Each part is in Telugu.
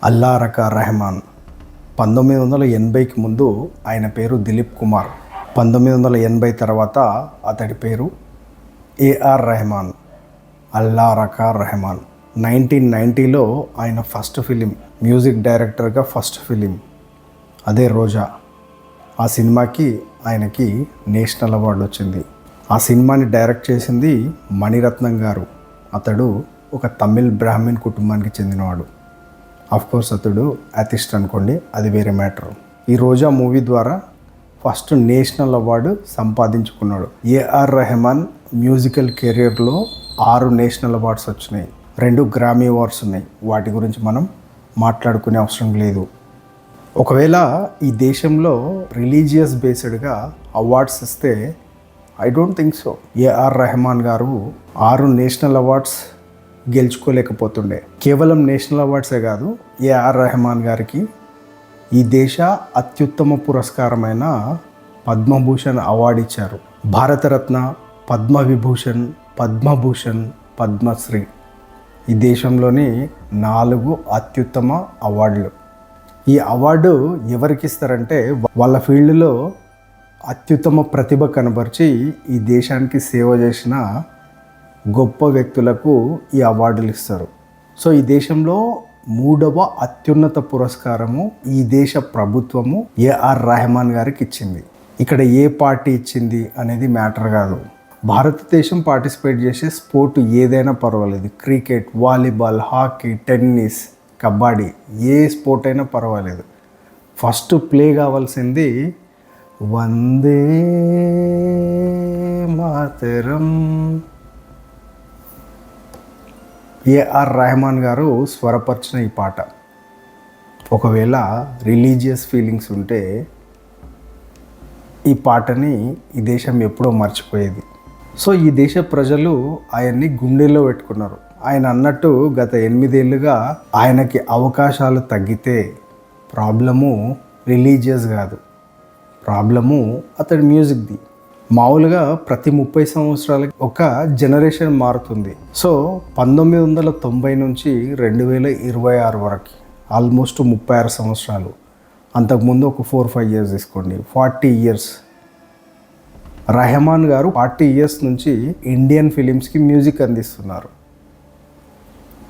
అల్లారకా రెహమాన్ 1980కి ముందు ఆయన పేరు దిలీప్ కుమార్. 1980 తర్వాత అతడి పేరు ఏఆర్ రెహమాన్, అల్లారకా రెహమాన్. 1990లో ఆయన ఫస్ట్ ఫిలిం, మ్యూజిక్ డైరెక్టర్గా ఫస్ట్ ఫిలిం అదే రోజా. ఆ సినిమాకి ఆయనకి నేషనల్ అవార్డు వచ్చింది. ఆ సినిమాని డైరెక్ట్ చేసింది మణిరత్నం గారు. అతడు ఒక తమిళ్ బ్రాహ్మణ్ కుటుంబానికి చెందినవాడు. కోర్స్ అతడు అతిస్ట్ అనుకోండి, అది వేరే మ్యాటర్. ఈ రోజా మూవీ ద్వారా ఫస్ట్ నేషనల్ అవార్డు సంపాదించుకున్నాడు. ఏఆర్ రెహమాన్ మ్యూజికల్ కెరియర్లో 6 నేషనల్ అవార్డ్స్ వచ్చినాయి, 2 గ్రామీ అవార్డ్స్ ఉన్నాయి. వాటి గురించి మనం మాట్లాడుకునే అవసరం లేదు. ఒకవేళ ఈ దేశంలో రిలీజియస్ బేస్డ్గా అవార్డ్స్ ఇస్తే I don't think so. AR Rahman గారు 6 నేషనల్ అవార్డ్స్ గెలుచుకోలేకపోతుండే. కేవలం నేషనల్ అవార్డ్సే కాదు, ఏఆర్ రెహమాన్ గారికి ఈ దేశ అత్యుత్తమ పురస్కారమైన పద్మభూషణ్ అవార్డు ఇచ్చారు. భారతరత్న, పద్మవిభూషణ్, పద్మభూషణ్, పద్మశ్రీ, ఈ దేశంలోని 4 అత్యుత్తమ అవార్డులు. ఈ అవార్డు ఎవరికి ఇస్తారంటే వాళ్ళ ఫీల్డ్లో అత్యుత్తమ ప్రతిభ కనబరిచి ఈ దేశానికి సేవ చేసిన గొప్ప వ్యక్తులకు ఈ అవార్డులు ఇస్తారు. సో ఈ దేశంలో 3వ అత్యున్నత పురస్కారము ఈ దేశ ప్రభుత్వము ఏఆర్ రెహమాన్ గారికి ఇచ్చింది. ఇక్కడ ఏ పార్టీ ఇచ్చింది అనేది మ్యాటర్ కాదు. భారతదేశం పార్టిసిపేట్ చేసే స్పోర్ట్ ఏదైనా పర్వాలేదు, cricket, volleyball, hockey, tennis, kabaddi, ఏ స్పోర్ట్ అయినా పర్వాలేదు. ఫస్ట్ ప్లే కావాల్సింది వందే మాతరం. ఏఆర్ రెహమాన్ గారు స్వరపరిచిన ఈ పాట, ఒకవేళ రిలీజియస్ ఫీలింగ్స్ ఉంటే ఈ పాటని ఈ దేశం ఎప్పుడో మర్చిపోయేది. సో ఈ దేశ ప్రజలు ఆయన్ని గుండెల్లో పెట్టుకున్నారు. ఆయన అన్నట్టు గత 8 ఏళ్ళుగా ఆయనకి అవకాశాలు తగ్గితే ప్రాబ్లము రిలీజియస్ కాదు, ప్రాబ్లము అతడి మ్యూజిక్ది. మామూలుగా ప్రతి 30 సంవత్సరాలకి ఒక జనరేషన్ మారుతుంది. సో 1990 నుంచి 2026 వరకు ఆల్మోస్ట్ 36 సంవత్సరాలు. అంతకుముందు ఒక 4-5 ఇయర్స్ తీసుకోండి, 40 ఇయర్స్. రెహమాన్ గారు 40 ఇయర్స్ నుంచి ఇండియన్ ఫిలిమ్స్కి మ్యూజిక్ అందిస్తున్నారు.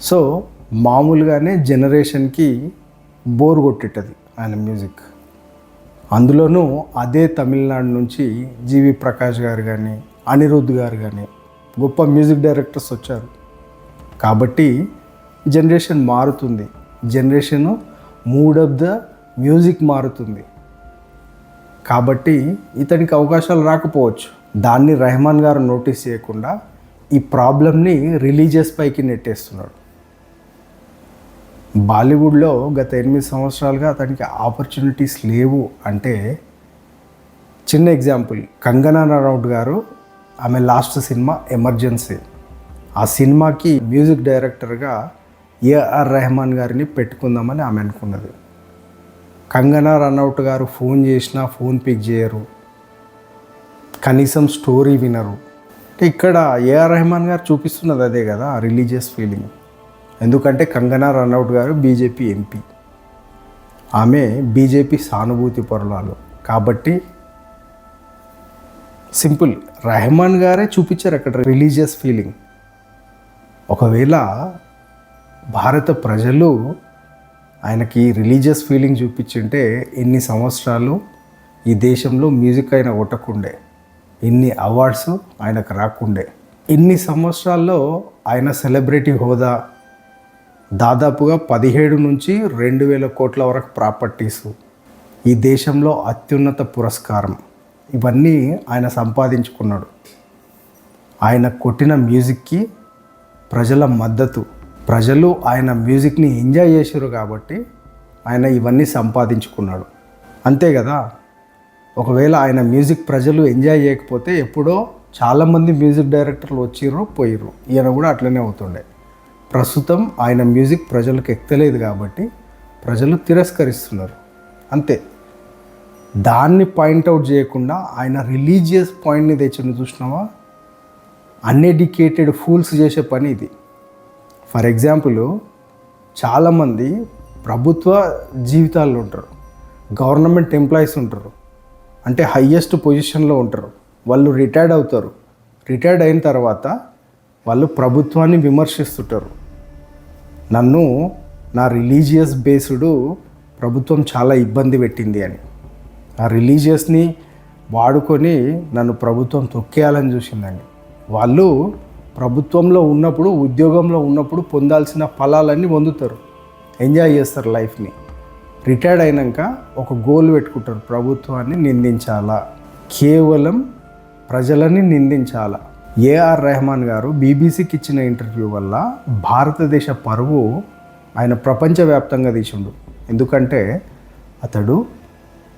సో మామూలుగానే జనరేషన్కి బోర్ కొట్టేటది ఆయన మ్యూజిక్. అందులోనూ అదే తమిళనాడు నుంచి జీవి ప్రకాష్ గారు కానీ, అనిరుద్ధ్ గారు కానీ గొప్ప మ్యూజిక్ డైరెక్టర్స్ వచ్చారు. కాబట్టి జనరేషన్ మారుతుంది, generation mood of the music మారుతుంది. కాబట్టి ఇతనికి అవకాశాలు రాకపోవచ్చు. దాన్ని రెహమాన్ గారు నోటీస్ చేయకుండా ఈ ప్రాబ్లమ్ని రిలీజియస్ పైకి నెట్టేస్తున్నాడు. బాలీవుడ్లో గత 8 సంవత్సరాలుగా అతనికి ఆపర్చునిటీస్ లేవు అంటే చిన్న ఎగ్జాంపుల్, కంగనా రనౌత్ గారు, ఆమె లాస్ట్ సినిమా ఎమర్జెన్సీ. ఆ సినిమాకి మ్యూజిక్ డైరెక్టర్గా ఏఆర్ రెహమాన్ గారిని పెట్టుకుందామని ఆమె అనుకున్నది. కంగనా రనౌత్ గారు ఫోన్ చేసినా ఫోన్ పిక్ చేయరు, కనీసం స్టోరీ వినరు. ఇక్కడ ఏఆర్ రెహమాన్ గారు చూపిస్తున్నది అదే కదా, రిలీజియస్ ఫీలింగ్. ఎందుకంటే కంగనా రనౌత్ గారు బీజేపీ ఎంపీ, ఆమె బీజేపీ సానుభూతి పరురాలు. కాబట్టి సింపుల్, రెహమాన్ గారే చూపించారు అక్కడ రిలీజియస్ ఫీలింగ్. ఒకవేళ భారత ప్రజలు ఆయనకి రిలీజియస్ ఫీలింగ్ చూపించుంటే ఇన్ని సంవత్సరాలు ఈ దేశంలో మ్యూజిక్ అయినా కొట్టకుండే, ఇన్ని అవార్డ్స్ ఆయనకు రాకుండే. ఇన్ని సంవత్సరాల్లో ఆయన సెలబ్రిటీ హోదా, దాదాపుగా 17 నుంచి 2000 కోట్ల వరకు ప్రాపర్టీసు, ఈ దేశంలో అత్యున్నత పురస్కారం, ఇవన్నీ ఆయన సంపాదించుకున్నాడు. ఆయన కొట్టిన మ్యూజిక్కి ప్రజల మద్దతు, ప్రజలు ఆయన మ్యూజిక్ని ఎంజాయ్ చేశారు కాబట్టి ఆయన ఇవన్నీ సంపాదించుకున్నాడు. అంతే కదా. ఒకవేళ ఆయన మ్యూజిక్ ప్రజలు ఎంజాయ్ చేయకపోతే ఎప్పుడో చాలామంది మ్యూజిక్ డైరెక్టర్లు వచ్చిర్రు పోయిర్రు, ఈయన కూడా అట్లనే అవుతుండే. ప్రస్తుతం ఆయన మ్యూజిక్ ప్రజలకు ఎక్కలేదు కాబట్టి ప్రజలు తిరస్కరిస్తున్నారు, అంతే. దాన్ని పాయింట్అవుట్ చేయకుండా ఆయన రిలీజియస్ పాయింట్ని తెచ్చిన చూసినావా, అన్ఎడ్యుకేటెడ్ ఫూల్స్ చేసే పని ఇది. ఫర్ ఎగ్జాంపుల్, చాలామంది ప్రభుత్వ జీవితాల్లో ఉంటారు, గవర్నమెంట్ ఎంప్లాయీస్ ఉంటారు, అంటే హయ్యెస్ట్ పొజిషన్లో ఉంటారు. వాళ్ళు రిటైర్డ్ అవుతారు. రిటైర్డ్ అయిన తర్వాత వాళ్ళు ప్రభుత్వాన్ని విమర్శిస్తుంటారు. నన్ను నా రిలీజియస్ బేస్డ్ ప్రభుత్వం చాలా ఇబ్బంది పెట్టింది అని. ఆ రిలీజియస్ని వాడుకొని నన్ను ప్రభుత్వం తొక్కేయాలని చూసిందండి. వాళ్ళు ప్రభుత్వంలో ఉన్నప్పుడు, ఉద్యోగంలో ఉన్నప్పుడు పొందాల్సిన ఫలాలన్నీ పొందుతారు, ఎంజాయ్ చేస్తారు లైఫ్ని. రిటైర్డ్ అయినాక ఒక గోల్ పెట్టుకుంటారు, ప్రభుత్వాన్ని నిందించాలా, కేవలం ప్రజలని నిందించాలా. ఏఆర్ రెహమాన్ గారు బీబీసీకి ఇచ్చిన ఇంటర్వ్యూ వల్ల భారతదేశ పరువు ఆయన ప్రపంచవ్యాప్తంగా తీసిండు. ఎందుకంటే అతడు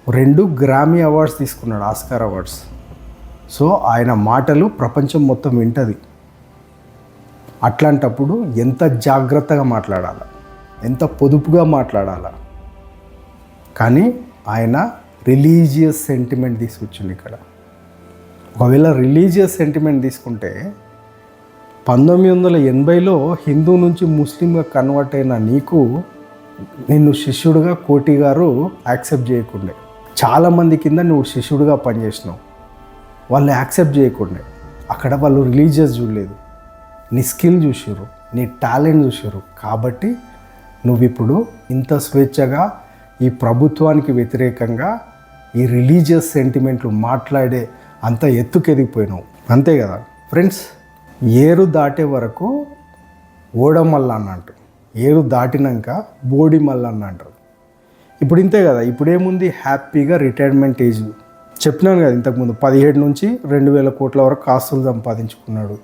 2 గ్రామీ అవార్డ్స్ తీసుకున్నాడు, ఆస్కార్ అవార్డ్స్. సో ఆయన మాటలు ప్రపంచం మొత్తం వింటది. అట్లాంటప్పుడు ఎంత జాగ్రత్తగా మాట్లాడాలా, ఎంత పొదుపుగా మాట్లాడాలా. కానీ ఆయన రిలీజియస్ సెంటిమెంట్ తీసుకొచ్చిండు ఇక్కడ. ఒకవేళ రిలీజియస్ సెంటిమెంట్ తీసుకుంటే 1980లో హిందూ నుంచి ముస్లింగా కన్వర్ట్ అయిన నీకు నిన్ను శిష్యుడిగా కోటి గారు యాక్సెప్ట్ చేయకుండే. చాలామంది కింద నువ్వు శిష్యుడిగా పనిచేసినావు, వాళ్ళు యాక్సెప్ట్ చేయకుండే. అక్కడ వాళ్ళు రిలీజియస్ చూడలేదు, నీ స్కిల్ చూసారు, నీ టాలెంట్ చూసారు. కాబట్టి నువ్వు ఇప్పుడు ఇంత స్వేచ్ఛగా ఈ ప్రభుత్వానికి వ్యతిరేకంగా ఈ రిలీజియస్ సెంటిమెంట్లు మాట్లాడే అంత ఎత్తుకెదిగిపోయినావు. అంతే కదా ఫ్రెండ్స్. ఏరు దాటే వరకు ఓడమల్ల అన్నట్టు, ఏరు దాటినాక బోడి మల్ల అంటారు. ఇప్పుడు ఇంతే కదా. ఇప్పుడేముంది, హ్యాపీగా రిటైర్మెంట్ ఏజ్ చెప్పినాను కదా ఇంతకుముందు, 17 నుంచి 2000 కోట్ల వరకు ఆస్తులు సంపాదించుకున్నాడు.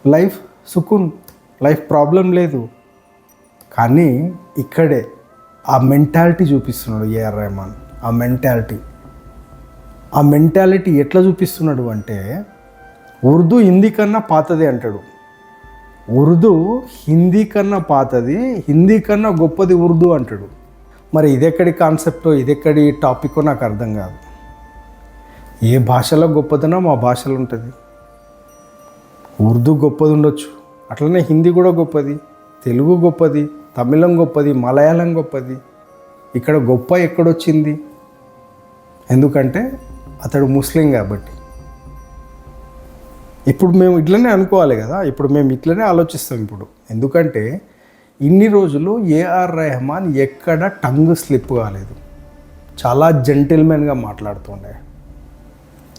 లైఫ్ సుకున్, లైఫ్ ప్రాబ్లం లేదు. కానీ ఇక్కడే ఆ మెంటాలిటీ చూపిస్తున్నాడు ఏఆర్ రెహమాన్. ఆ మెంటాలిటీ ఎట్లా చూపిస్తున్నాడు అంటే, ఉర్దూ హిందీ కన్నా పాతది అంటాడు. ఉర్దూ హిందీ కన్నా పాతది, హిందీ కన్నా గొప్పది ఉర్దూ అంటాడు. మరి ఇదెక్కడి కాన్సెప్టో, ఇదెక్కడి టాపికో నాకు అర్థం కాదు. ఏ భాషలో గొప్పదనం ఆ భాషలో ఉంటుంది. ఉర్దూ గొప్పది ఉండొచ్చు, అట్లనే హిందీ కూడా గొప్పది, తెలుగు గొప్పది, తమిళం గొప్పది, మలయాళం గొప్పది. ఇక్కడ గొప్ప ఎక్కడొచ్చింది? ఎందుకంటే అతడు ముస్లిం కాబట్టి. ఇప్పుడు మేము ఇట్లనే అనుకోవాలి కదా, ఇప్పుడు మేము ఇట్లనే ఆలోచిస్తాం ఇప్పుడు. ఎందుకంటే ఇన్ని రోజులు ఏఆర్ రెహమాన్ ఎక్కడ టంగ్ స్లిప్ కాలేదు, చాలా జెంటిల్మెన్గా మాట్లాడుతుండే.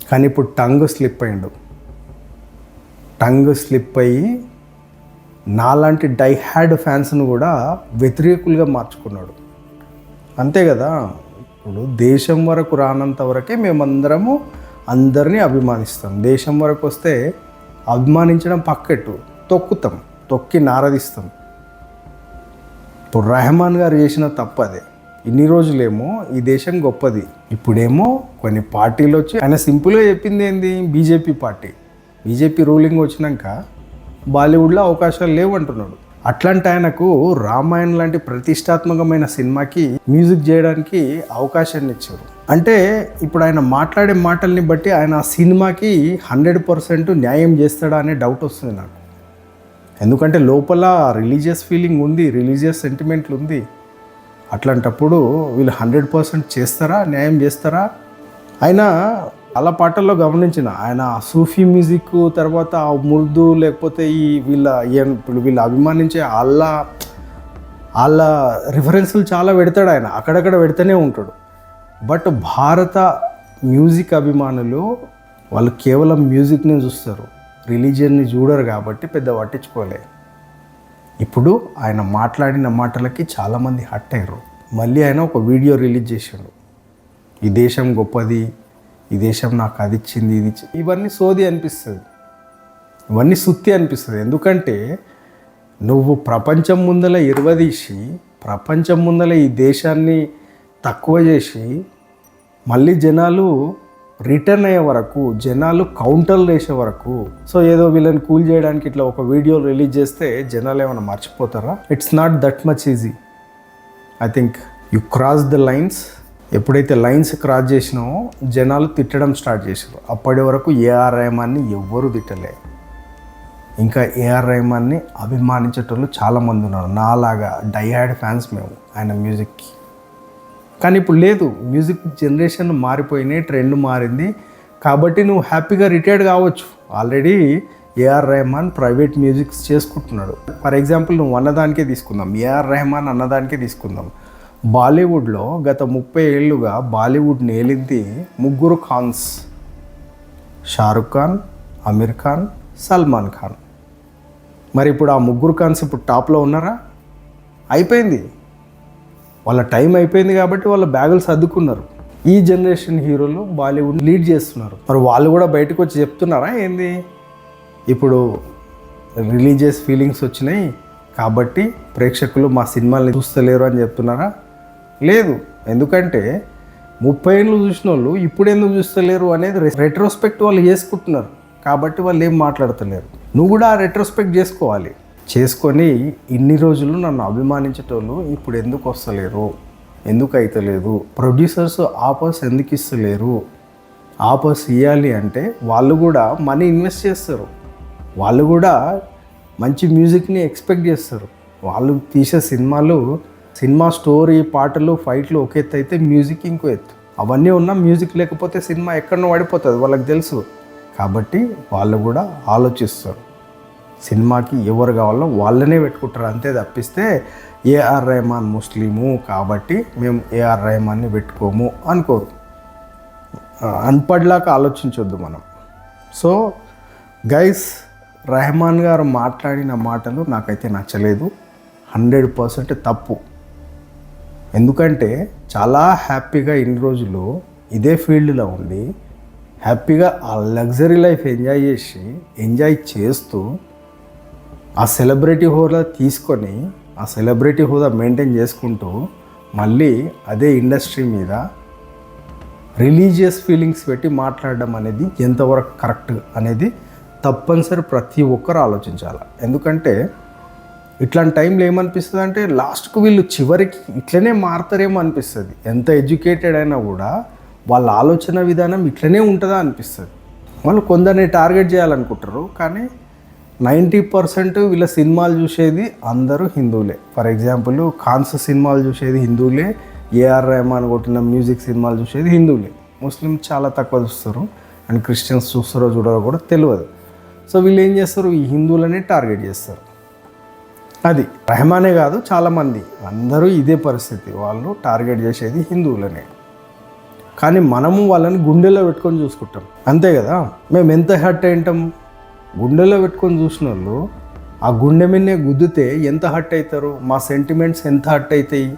కానీ ఇప్పుడు టంగ్ స్లిప్ అయ్యిండు. టంగ్ స్లిప్ అయ్యి నాలాంటి డైహార్డ్ ఫ్యాన్స్ను కూడా వ్యతిరేకులుగా మార్చుకున్నాడు. అంతే కదా. ఇప్పుడు దేశం వరకు రానంత వరకే మేమందరము అందరినీ అభిమానిస్తాం. దేశం వరకు వస్తే అభిమానించడం పక్కెట్టు, తొక్కుతాం, తొక్కి నారదిస్తాం. ఇప్పుడు రెహమాన్ గారు చేసిన తప్పు అదే. ఇన్ని రోజులేమో ఈ దేశం గొప్పది, ఇప్పుడేమో కొన్ని పార్టీలు వచ్చి, ఆయన సింపుల్గా చెప్పింది ఏంది, బీజేపీ రూలింగ్ వచ్చినాక బాలీవుడ్లో అవకాశాలు లేవంటున్నాడు. అట్లాంటి ఆయనకు రామాయణం లాంటి ప్రతిష్టాత్మకమైన సినిమాకి మ్యూజిక్ చేయడానికి అవకాశాన్ని ఇచ్చారు. అంటే ఇప్పుడు ఆయన మాట్లాడే మాటల్ని బట్టి ఆయన ఆ సినిమాకి 100% న్యాయం చేస్తాడా అనే డౌట్ వస్తుంది నాకు. ఎందుకంటే లోపల రిలీజియస్ ఫీలింగ్ ఉంది, రిలీజియస్ సెంటిమెంట్లు ఉంది. అట్లాంటప్పుడు వీళ్ళు 100% చేస్తారా, న్యాయం చేస్తారా? ఆయన అలా పాటల్లో గమనించిన, ఆయన సూఫీ మ్యూజిక్ తర్వాత ముర్దు, లేకపోతే ఈ ఇప్పుడు వీళ్ళు అభిమానించే వాళ్ళ రిఫరెన్స్లు చాలా పెడతాడు ఆయన, అక్కడక్కడ పెడుతూనే ఉంటాడు. బట్ భారత మ్యూజిక్ అభిమానులు వాళ్ళు కేవలం మ్యూజిక్ని చూస్తారు, రిలీజియన్ని చూడరు కాబట్టి పెద్ద పట్టించుకోలే. ఇప్పుడు ఆయన మాట్లాడిన మాటలకి చాలామంది హట్ అయ్యారు. మళ్ళీ ఆయన ఒక వీడియో రిలీజ్ చేశాడు, ఈ దేశం గొప్పది, ఈ దేశం నాకు అది ఇచ్చింది, ఇది ఇచ్చింది. ఇవన్నీ సోది అనిపిస్తుంది, ఇవన్నీ సుత్తి అనిపిస్తుంది. ఎందుకంటే నువ్వు ప్రపంచం ముందల ఇరవదీసి, ప్రపంచం ముందల ఈ దేశాన్ని తక్కువ చేసి, మళ్ళీ జనాలు రిటర్న్ అయ్యే వరకు, జనాలు కౌంటర్లు వేసే వరకు, సో ఏదో వీళ్ళని కూల్ చేయడానికి ఇట్లా ఒక వీడియో రిలీజ్ చేస్తే జనాలు ఏమైనా మర్చిపోతారా? It's not that much easy. I think you cross the lines. ఎప్పుడైతే లైన్స్ క్రాస్ చేసినామో జనాలు తిట్టడం స్టార్ట్ చేశారు. అప్పటి వరకు ఏఆర్ రెహమాన్ని ఎవ్వరూ తిట్టలే. ఇంకా ఏఆర్ రెహమాన్ని అభిమానించేటోళ్ళు చాలామంది ఉన్నారు, నాలాగా డైహార్డ్ ఫ్యాన్స్ మేము. ఆయన మ్యూజిక్కి. కానీ ఇప్పుడు లేదు, మ్యూజిక్ జనరేషన్ మారిపోయినాయి, ట్రెండ్ మారింది. కాబట్టి నువ్వు హ్యాపీగా రిటైర్డ్ కావచ్చు. Already AR Rahman private musics చేసుకుంటున్నాడు. ఫర్ ఎగ్జాంపుల్ నువ్వు అన్నదానికే తీసుకుందాం, ఏఆర్ రెహమాన్ అన్నదానికే తీసుకుందాం. బాలీవుడ్లో గత 30 ఏళ్ళుగా బాలీవుడ్ నేలింది ముగ్గురు ఖాన్స్: షారుఖ్ ఖాన్, అమీర్ ఖాన్, సల్మాన్ ఖాన్. మరి ఇప్పుడు ఆ ముగ్గురు ఖాన్స్ ఇప్పుడు టాప్లో ఉన్నారా? అయిపోయింది, వాళ్ళ టైం అయిపోయింది. కాబట్టి వాళ్ళ బ్యాగులు సర్దుకున్నారు. ఈ జనరేషన్ హీరోలు బాలీవుడ్ లీడ్ చేస్తున్నారు. మరి వాళ్ళు కూడా బయటకు వచ్చి చెప్తున్నారా ఏంది? ఇప్పుడు రిలీజియస్ ఫీలింగ్స్ వచ్చినాయి కాబట్టి ప్రేక్షకులు మా సినిమాల్ని చూస్తలేరు అని చెప్తున్నారా? లేదు. ఎందుకంటే 30 ఏళ్ళు చూసిన వాళ్ళు ఇప్పుడు ఎందుకు చూస్తలేరు అనేది రెట్రోస్పెక్ట్ వాళ్ళు చేసుకుంటున్నారు. కాబట్టి వాళ్ళు ఏం మాట్లాడతలేరు. నువ్వు కూడా రెట్రోస్పెక్ట్ చేసుకోవాలి. చేసుకొని ఇన్ని రోజులు నన్ను అభిమానించేటోళ్ళు ఇప్పుడు ఎందుకు వస్తలేరు, ఎందుకు అవుతలేదు, ప్రొడ్యూసర్స్ ఆఫర్స్ ఎందుకు ఇస్తలేరు? ఆఫర్స్ ఇవ్వాలి అంటే వాళ్ళు కూడా మనీ ఇన్వెస్ట్ చేస్తారు. వాళ్ళు కూడా మంచి మ్యూజిక్ని ఎక్స్పెక్ట్ చేస్తారు. వాళ్ళు తీసే సినిమా స్టోరీ, పాటలు, ఫైట్లు ఒక ఎత్తు అయితే మ్యూజిక్ ఇంకో ఎత్తు. అవన్నీ ఉన్నా మ్యూజిక్ లేకపోతే సినిమా ఎక్కడనో పడిపోతుంది, వాళ్ళకి తెలుసు. కాబట్టి వాళ్ళు కూడా ఆలోచిస్తారు. సినిమాకి ఎవరు కావాలో వాళ్ళనే పెట్టుకుంటారు అంతే తప్పిస్తే ఏఆర్ రెహమాన్ ముస్లిము కాబట్టి మేము ఏఆర్ రెహమాన్ని పెట్టుకోము అనుకోరు. అన్పడ్లాగా ఆలోచించొద్దు మనం. సో గైస్, రెహమాన్ గారు మాట్లాడిన మాటలు నాకైతే నచ్చలేదు. 100% తప్పు. ఎందుకంటే చాలా హ్యాపీగా ఇన్ని రోజులు ఇదే ఫీల్డ్లో ఉండి హ్యాపీగా ఆ లగ్జరీ లైఫ్ ఎంజాయ్ చేస్తూ ఆ సెలబ్రిటీ హోదా తీసుకొని ఆ సెలబ్రిటీ హోదా మెయింటైన్ చేసుకుంటూ మళ్ళీ అదే ఇండస్ట్రీ మీద రిలీజియస్ ఫీలింగ్స్ పెట్టి మాట్లాడడం అనేది ఎంతవరకు కరెక్ట్ అనేది తప్పనిసరి ప్రతి ఒక్కరు ఆలోచించాలి. ఎందుకంటే ఇట్లాంటి టైంలో ఏమనిపిస్తుంది అంటే లాస్ట్కు వీళ్ళు చివరికి ఇట్లనే మారుతారేమో అనిపిస్తుంది. ఎంత ఎడ్యుకేటెడ్ అయినా కూడా వాళ్ళ ఆలోచన విధానం ఇట్లనే ఉంటుందా అనిపిస్తుంది. వాళ్ళు కొందరిని టార్గెట్ చేయాలనుకుంటారు, కానీ 90% వీళ్ళ సినిమాలు చూసేది అందరూ హిందువులే. ఫర్ ఎగ్జాంపుల్ ఖాన్స్ సినిమాలు చూసేది హిందువులే, ఏఆర్ రెహమాన్ కొట్టిన మ్యూజిక్ సినిమాలు చూసేది హిందువులే. ముస్లిమ్స్ చాలా తక్కువ చూస్తారు, అండ్ క్రిస్టియన్స్ చూస్తారో చూడరో కూడా తెలియదు. సో వీళ్ళు ఏం చేస్తారు, ఈ హిందువులనే టార్గెట్ చేస్తారు. అది రెహమానే కాదు, చాలామంది అందరూ ఇదే పరిస్థితి. వాళ్ళు టార్గెట్ చేసేది హిందువులనే. కానీ మనము వాళ్ళని గుండెలో పెట్టుకొని చూసుకుంటాం, అంతే కదా. మేము ఎంత హర్ట్ అయింటాం, గుండెలో పెట్టుకొని చూసిన వాళ్ళు ఆ గుండె మీదనే గుద్దితే ఎంత హర్ట్ అవుతారు, మా సెంటిమెంట్స్ ఎంత హర్ట్ అవుతాయి.